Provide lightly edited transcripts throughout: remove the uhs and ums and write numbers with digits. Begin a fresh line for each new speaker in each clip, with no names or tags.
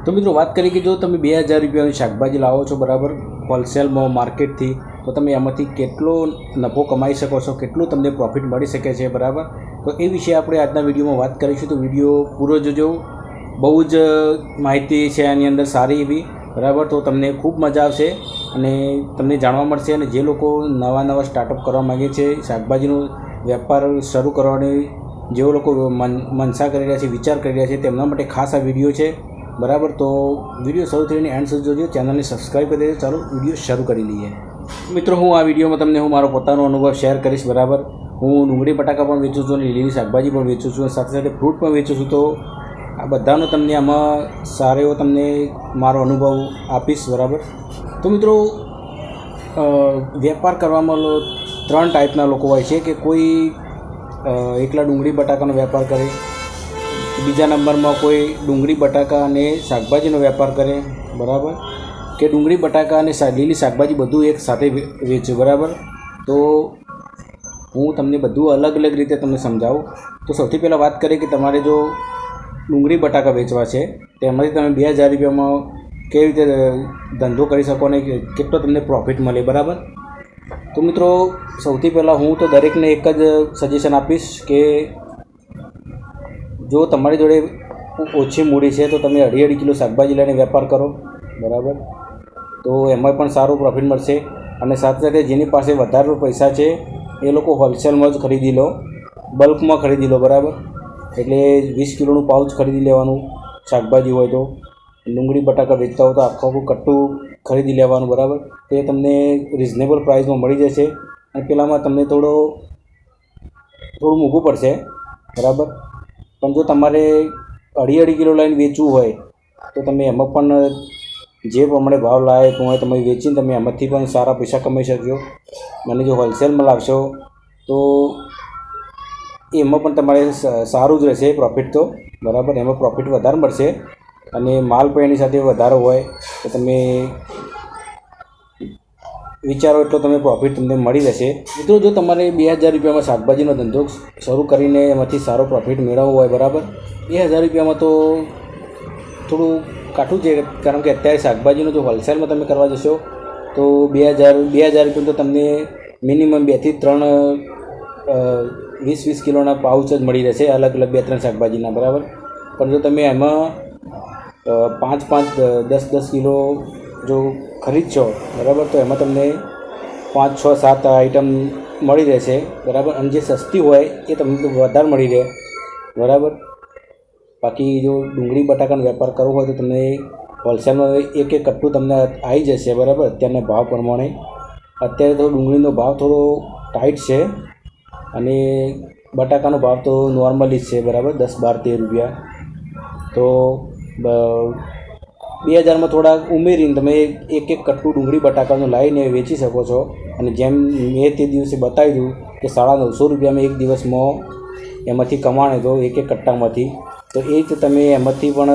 તો મિત્રો વાત કરીએ કે જો તમે 2000 રૂપિયાની શાકભાજી લાવો છો બરાબર હોલસેલમાં માર્કેટથી, તો તમે એમાંથી કેટલો નફો કમાઈ શકો છો, કેટલું તમને પ્રોફિટ મળી શકે છે બરાબર. તો એ વિશે આપણે આજના વિડીયોમાં વાત કરીશું. તો વિડીયો પૂરો જોજો, બહુ જ માહિતી છે આની અંદર સારી એવી બરાબર. તો તમને ખૂબ મજા આવશે અને તમને જાણવા મળશે. અને જે લોકો નવા સ્ટાર્ટઅપ કરવા માગે છે, શાકભાજીનો વેપાર શરૂ કરવાની જે લોકો મનસા કરી રહ્યા છે, વિચાર કરી રહ્યા છે, તેમના માટે ખાસ આ વિડીયો છે બરાબર. તો વિડીયો શરૂ થઈને એન્ડ સુધી જોજો, ચેનલને સબસ્ક્રાઈબ કરી દેજો. ચાલો વિડીયો શરૂ કરી લઈએ. મિત્રો હું આ વિડીયોમાં તમને મારો પોતાનો અનુભવ શેર કરીશ બરાબર. હું ડુંગળી બટાકા પણ વેચું છું અને લીલી શાકભાજી પણ વેચું છું, સાથે સાથે ફ્રૂટ પણ વેચું છું. તો આ બધાનો તમને આમાં સારો એવો તમને મારો અનુભવ આપીશ બરાબર. તો મિત્રો વેપાર કરવામાં 3 ટાઈપના લોકો હોય છે કે કોઈ એકલા ડુંગળી બટાકાનો વેપાર કરે, બીજા નંબરમાં કોઈ ડુંગળી બટાકા અને શાકભાજીનો વેપાર કરે બરાબર, કે ડુંગળી બટાકા અને લીલી શાકભાજી બધું એક સાથે વેચે બરાબર. તો હું તમને બધું અલગ અલગ રીતે તમને સમજાવું. તો સૌથી પહેલાં વાત કરીએ કે તમારે જો ડુંગળી બટાકા વેચવા છે, તેમાંથી તમે 2000 રૂપિયામાં કેવી રીતે ધંધો કરી શકો અને કેટલો તમને પ્રોફિટ મળે બરાબર. તો મિત્રો સૌથી પહેલાં હું તો દરેકને એક જ સજેશન આપીશ કે જો તમારી જોડે ઓછી મૂડી છે તો તમે 2.5 કિલો શાકભાજી લઈને વેપાર કરો બરાબર. તો એમાં પણ સારું પ્રોફિટ મળશે. અને સાથે સાથે જેની પાસે વધારે પૈસા છે એ લોકો હોલસેલમાં જ ખરીદી લો, બલ્કમાં ખરીદી લો બરાબર. એટલે 20 કિલોનું પાઉચ ખરીદી લેવાનું શાકભાજી હોય તો, ડુંગળી બટાકા વેચતા હોય તો આખું કટ્ટું ખરીદી લેવાનું બરાબર. તે તમને રિઝનેબલ પ્રાઇસમાં મળી જશે. અને પેલામાં તમને થોડું મોંઘું પડશે બરાબર. પણ જો તમારે 2.5 કિલો લઈને વેચવું હોય તો તમે એમાં પણ જે પ્રમાણે ભાવ લાયક હોય તમે વેચીને તમે એમાંથી પણ સારા પૈસા કમાઈ શકશો. અને જો હોલસેલમાં લાવશો તો એમાં પણ તમારે સારું જ રહેશે પ્રોફિટ તો બરાબર. એમાં પ્રોફિટ વધારે મળશે અને માલ પણ એની સાથે વધારો હોય તો તમે વિચારો એટલો તમે પ્રોફિટ તમને મળી રહેશે. મિત્રો જો તમારે 2000 રૂપિયામાં શાકભાજીનો ધંધો શરૂ કરીને એમાંથી સારો પ્રોફિટ મેળવવો હોય બરાબર, 2000 રૂપિયામાં તો થોડું કાઠું છે, કારણ કે અત્યારે શાકભાજીનો જો હોલસેલમાં તમે કરવા જશો તો 2000 રૂપિયા તો તમને મિનિમમ 2 થી 3 20 કિલોના પાઉચ જ મળી રહેશે, અલગ અલગ 2-3 શાકભાજીના બરાબર. પણ જો તમે એમાં 5-5, 10-10 કિલો જો ખરીદશો બરાબર તો એમાં તમને 5, 6, 7 આઈટમ મળી રહેશે બરાબર. અને જે સસ્તી હોય એ તમને વધારે મળી રહે બરાબર. બાકી જો ડુંગળી બટાકાનો વેપાર કરવો હોય તો તમને હોલસેલમાં એક કટ્ટું તમને આવી જશે બરાબર. અત્યારના ભાવ પ્રમાણે અત્યારે તો ડુંગળીનો ભાવ થોડો ટાઈટ છે અને બટાકાનો ભાવ તો નોર્મલી જ છે બરાબર, 10, 12, 13 રૂપિયા. તો 2000માં થોડા ઉમેરીને તમે એક કટ્ટું ડુંગળી બટાકાનું લાવીને વેચી શકો છો. અને જેમ મેં તે દિવસે બતાવી દઉં કે 950 રૂપિયામાં એક દિવસમાં એમાંથી કમાણે તો એક કટ્ટામાંથી, તો એ રીતે તમે એમાંથી પણ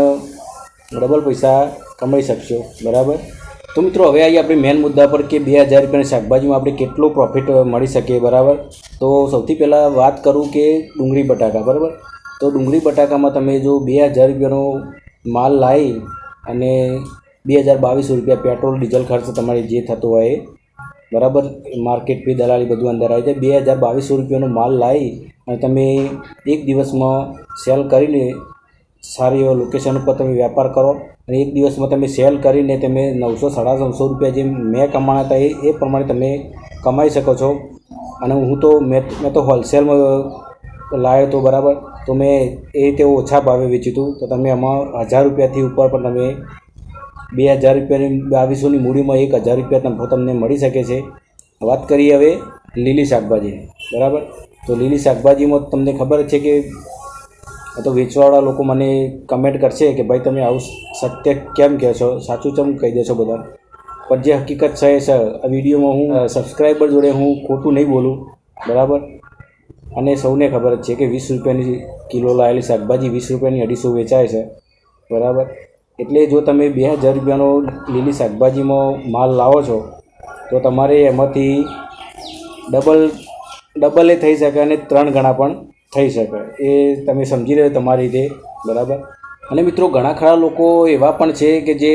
ડબલ પૈસા કમાઈ શકશો બરાબર. તો મિત્રો હવે આવીએ આપણે મેન મુદ્દા પર કે 2000 રૂપિયાની શાકભાજીમાં આપણે કેટલો પ્રોફિટ મળી શકે બરાબર. તો સૌથી પહેલાં વાત કરું કે ડુંગળી બટાકા બરાબર. તો ડુંગળી બટાકામાં તમે જો 2000 રૂપિયાનો માલ લાવી અને 2022 રૂપિયા પેટ્રોલ ડીઝલ ખર્ચ તમારે જે થતો હોય બરાબર, માર્કેટ ફી દલાલી બધું અંદર આવી જાય. 2022 રૂપિયાનો માલ લાવી અને તમે એક દિવસમાં સેલ કરીને સારી એવા લોકેશન ઉપર તમે વેપાર કરો અને એક દિવસમાં તમે સેલ કરીને તમે 900-950 રૂપિયા જે મેં કમાણા હતા એ પ્રમાણે તમે કમાઈ શકો છો. અને મેં તો હોલસેલમાં લાવ્યો હતો બરાબર. તો મેં એ રીતે ઓછા ભાવે વેચ્યું હતું. તો તમે આમાં 1000 રૂપિયાથી ઉપર પણ તમે 2000 રૂપિયાની 2200ની મૂડીમાં 1000 રૂપિયા નફો તમને મળી શકે છે. વાત કરીએ હવે લીલી શાકભાજી બરાબર. તો લીલી શાકભાજીમાં તમને ખબર છે કે તો વેચવાવાળા લોકો મને કમેન્ટ કરશે કે ભાઈ તમે આવું સત્ય કેમ કહો છો, સાચું કેમ કહી દે છો બધા. પણ જે હકીકત છે એ આ વિડીયોમાં હું સબસ્ક્રાઈબર જોડે હું ખોટું નહીં બોલું બરાબર. અને સૌને ખબર જ છે કે 20 રૂપિયાની કિલો લાવેલી શાકભાજી 20 રૂપિયાની 250 વેચાય છે બરાબર. એટલે જો તમે 2000 રૂપિયાનો લીલી શાકભાજીમાં માલ લાવો છો તો તમારે એમાંથી ડબલ થઈ શકે અને 3 ગણા પણ થઈ શકે. એ તમે સમજી રહ્યો તમારી રીતે બરાબર. અને મિત્રો ઘણા ખરા લોકો એવા પણ છે કે જે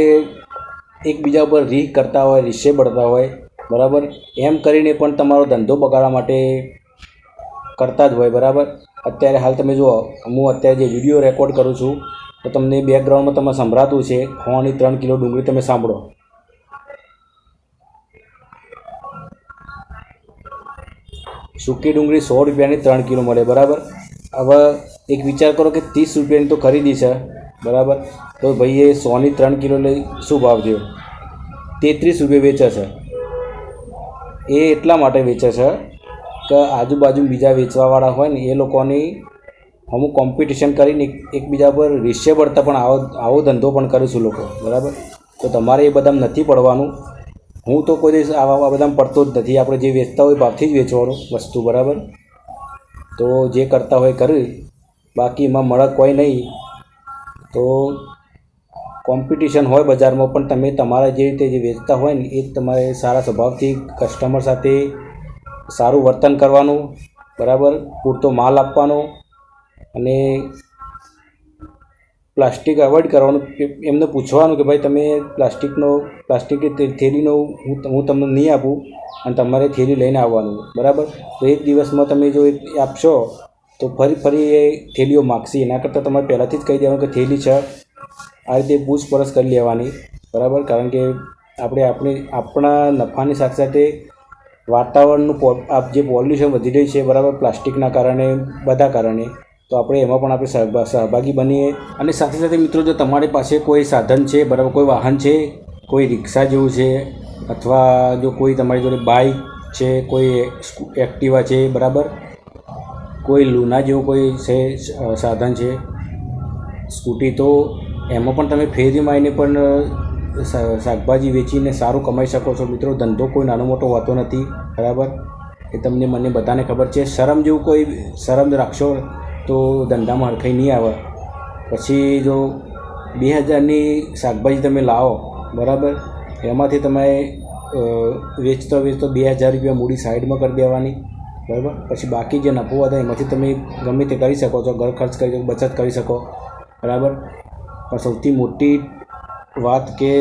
એકબીજા ઉપર રીહ કરતા હોય, રીસે બળતા હોય, બરાબર, એમ કરીને પણ તમારો ધંધો બગાડવા માટે કરતા જ હોય, બરાબર. અત્યારે હાલ તમે જુઓ, હું અત્યારે જે વિડીયો રેકોર્ડ કરું છું તો તમને બેકગ્રાઉન્ડમાં તમે સંભળાતું છે 3 કિલો ડુંગળી. તમે સાંભળો. સૂકી ડુંગળી 100 રૂપિયાની 3 કિલો મળે, બરાબર. હવે એક વિચાર કરો કે 30 રૂપિયાની તો ખરીદી છે, બરાબર, તો ભાઈ એ 100ની 3 કિલો લઈ શું ભાવ થયો? 33 રૂપિયા વેચે છે. એ એટલા માટે વેચે છે કે આજુબાજુ બીજા વેચવાવાળા હોય ને એ લોકોની અમુક કોમ્પિટિશન કરીને એકબીજા પર રીસે પડતા પણ આવો ધંધો પણ કરીશું લોકો, બરાબર. તો તમારે એ બધામાં નથી પડવાનું. હું તો કોઈ દિવસ આવા બધામાં પડતો જ નથી. આપણે જે વેચતા હોય ભાવથી જ વેચવાનું વસ્તુ, બરાબર. તો જે કરતા હોય કરી, બાકી એમાં મળે કોઈ નહીં. તો કોમ્પિટિશન હોય બજારમાં, પણ તમે તમારા જે રીતે જે વેચતા હોય ને એ તમારે સારા સ્વભાવથી કસ્ટમર સાથે સારું વર્તન કરવાનું, બરાબર, પૂરતો માલ આપવાનો અને પ્લાસ્ટિક અવોઇડ કરવાનું. એમને પૂછવાનું કે ભાઈ તમે પ્લાસ્ટિકની થેલીનો હું તમને નહીં આપું અને તમારે થેલી લઈને આવવાનું, બરાબર. તો એક દિવસમાં તમે જો આપશો તો ફરી એ થેલીઓ માગશે. એના કરતાં તમારે પહેલાંથી જ કહી દેવાનું કે થેલી છે. આ રીતે પૂછપરછ કરી લેવાની, બરાબર. કારણ કે આપણા નફાની સાથે સાથે વાતાવરણનું જે પોલ્યુશન વધી રહ્યું છે, બરાબર, પ્લાસ્ટિકના કારણે, બધા કારણે, તો આપણે એમાં પણ આપણે સહભાગી બનીએ. અને સાથે સાથે મિત્રો, જો તમારી પાસે કોઈ સાધન છે, બરાબર, કોઈ વાહન છે, કોઈ રિક્ષા જેવું છે, અથવા જો કોઈ તમારી જોડે બાઇક છે, કોઈ એક્ટિવા છે, બરાબર, કોઈ લુના જેવું કોઈ છે સાધન છે, સ્કૂટી, તો એમાં પણ તમે ફેરીમાં આવીને પણ શાકભાજી વેચીને સારું કમાઈ શકો છો. મિત્રો, ધંધો કોઈ નાનો મોટો હોતો નથી, બરાબર. એ મને બધાને ખબર છે. શરમ રાખશો તો ધંધામાં હરખાઈ નહીં આવે. પછી જો 2000ની શાકભાજી તમે લાવો, બરાબર, એમાંથી તમે વેચતો 2000 રૂપિયા મૂડી સાઈડમાં કરી દેવાની, બરાબર. પછી બાકી જે નફો હતો એમાંથી તમે ગમે તે કરી શકો છો, ઘર ખર્ચ કરી શકો, બચત કરી શકો, બરાબર. પણ સૌથી મોટી વાત કે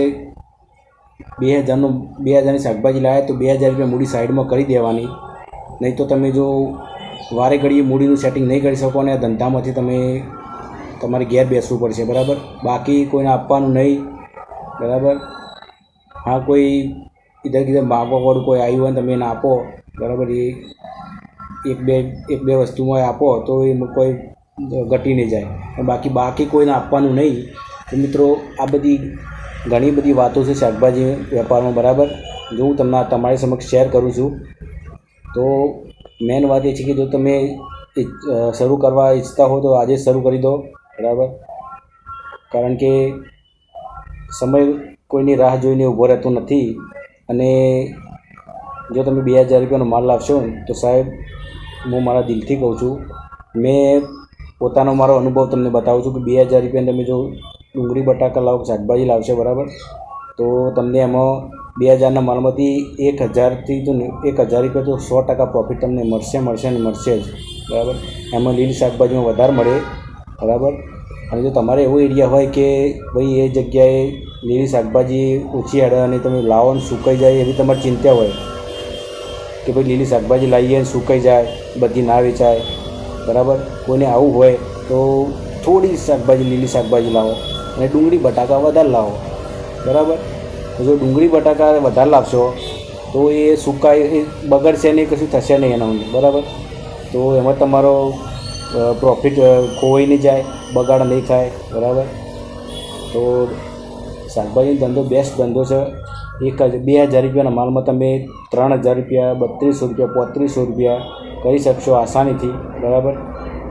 2000ની શાકભાજી લાવે તો 2000 રૂપિયા મૂડી સાઈડમાં કરી દેવાની. નહીં તો તમે જો વારે ઘડીએ મૂડીનું સેટિંગ નહીં કરી શકો અને ધંધામાંથી તમારે ઘેર બેસવું પડશે, બરાબર. બાકી કોઈને આપવાનું નહીં, બરાબર. હા, કોઈ ઇધર માગવાવાળું કોઈ આવ્યું હોય તમે એને આપો, બરાબર. એ એક બે વસ્તુમાં આપો તો એ કોઈ ઘટી નહીં જાય. બાકી કોઈને આપવાનું નહીં. તો મિત્રો, આ ઘણી બધી વાતો છે શાકભાજી વેપારમાં, બરાબર. જો હું તમારી સમક્ષ શેર કરું છું. તો મેન વાત એ છે કે જો તમે શરૂ કરવા ઈચ્છતા હો તો આજે શરૂ કરી દો, બરાબર. કારણ કે સમય કોઈની રાહ જોઈને ઊભો રહેતો નથી. અને જો તમે 2000 રૂપિયાનો માલ લાવશો તો સાહેબ, હું મારા દિલથી કહું છું, મેં પોતાનો મારો અનુભવ તમને બતાવું છું કે 2000 રૂપિયાને તમે જો ડુંગળી બટાકા લાવો, શાકભાજી લાવશો, બરાબર, તો તમને એમાં 2000ના માલમાંથી 1000 રૂપિયા તો 100% પ્રોફિટ તમને મળશે જ, બરાબર. એમાં લીલી શાકભાજીમાં વધારે મળે, બરાબર. અને જો તમારે એવો એરિયા હોય કે ભાઈ એ જગ્યાએ લીલી શાકભાજી ઓછી હેડે અને તમે લાવો ને સુકાઈ જાય એવી તમારી ચિંતા હોય કે ભાઈ લીલી શાકભાજી લાવીએ ને સુકાઈ જાય, બધી ના વેચાય, બરાબર. કોઈને આવું હોય તો થોડી લીલી શાકભાજી લાવો અને ડુંગળી બટાકા વધારે લાવો, બરાબર. જો ડુંગળી બટાકા વધારે લાવશો તો એ બગડશે નહીં, કશું થશે નહીં એના, બરાબર. તો એમાં તમારો પ્રોફિટ ખોવાઈ નહીં જાય, બગાડ નહીં થાય, બરાબર. તો શાકભાજીનો ધંધો બેસ્ટ ધંધો છે. 2000 રૂપિયાના માલમાં તમે 3000 રૂપિયા, 3200 રૂપિયા, 3500 રૂપિયા કરી શકશો આસાનીથી, બરાબર.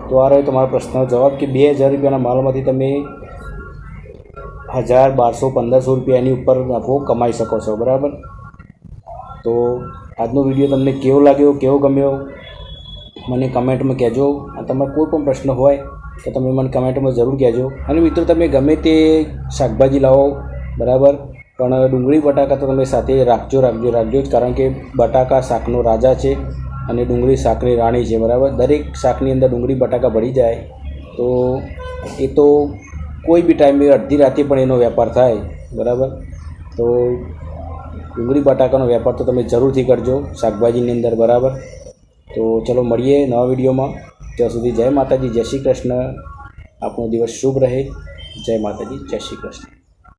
તો આ રહ્યો તમારો પ્રશ્નનો જવાબ કે 2000 રૂપિયાના માલમાંથી તમે 1000, 1200, 1500 રૂપિયા એની ઉપર નફો કમાઈ શકો છો, બરાબર. તો આજનો વિડીયો તમને કેવો લાગ્યો, કેવો ગમ્યો, મને કમેન્ટમાં કહેજો. અને તમારો કોઈ પણ પ્રશ્ન હોય તો તમે મને કમેન્ટમાં જરૂર કહેજો. અને મિત્રો, તમે ગમે તે શાકભાજી લાવો, બરાબર, પણ ડુંગળી બટાકા તો તમે સાથે રાખજો જ. કારણ કે બટાકા શાકનો રાજા છે અને ડુંગળી શાકની રાણી છે, બરાબર. દરેક શાકની અંદર ડુંગળી બટાકા ભળી જાય તો એ તો કોઈ બી ટાઈમે અડધી રાતે પણ એનો વેપાર થાય, બરાબર. તો ડુંગળી બટાકાનો વેપાર તો તમે જરૂરથી કરજો શાકભાજીની અંદર, બરાબર. તો ચલો મળીએ નવા વિડીયોમાં. ત્યાં સુધી જય માતાજી, જય શ્રી કૃષ્ણ. આપનો દિવસ શુભ રહે. જય માતાજી, જય શ્રી કૃષ્ણ.